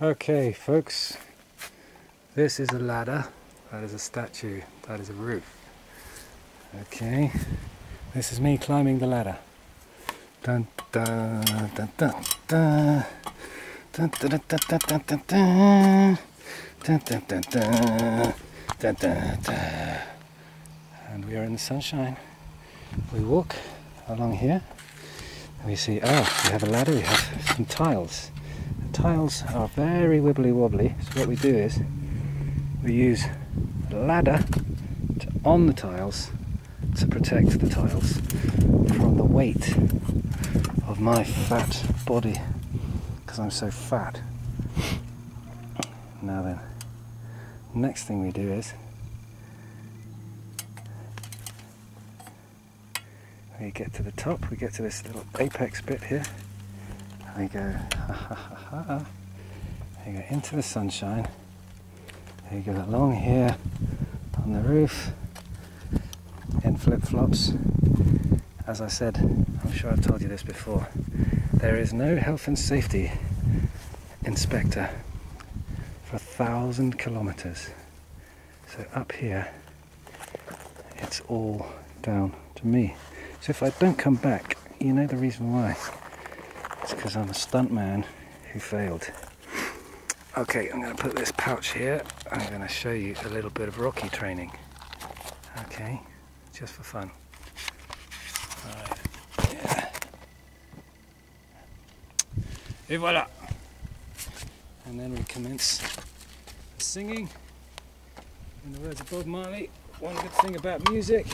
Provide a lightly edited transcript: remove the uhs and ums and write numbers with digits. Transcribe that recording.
Okay folks, this is a ladder, that is a statue, that is a roof. Okay, this is me climbing the ladder. Dun dun dun dun dun. Dun dun dun dun dun dun dun dun. Dun dun dun dun. Dun dun dun. And we are in the sunshine. We walk along here and we see, we have a ladder, we have some tiles. The tiles are very wibbly wobbly, so what we do is we use a ladder on the tiles to protect the tiles from the weight of my fat body, because I'm so fat. Now then, next thing we do is we get to the top, we get to this little apex bit here, and we go we go into the sunshine, we go along here on the roof in flip-flops. As I said, I'm sure I've told you this before, there is no health and safety inspector for 1,000 kilometers. So up here, it's all down to me. So if I don't come back, you know the reason why. It's because I'm a stuntman who failed. Okay, I'm going to put this pouch here. I'm going to show you a little bit of Rocky training. Okay, just for fun. Alright, yeah. Et voilà! And then we commence singing. In the words of Bob Marley, one good thing about music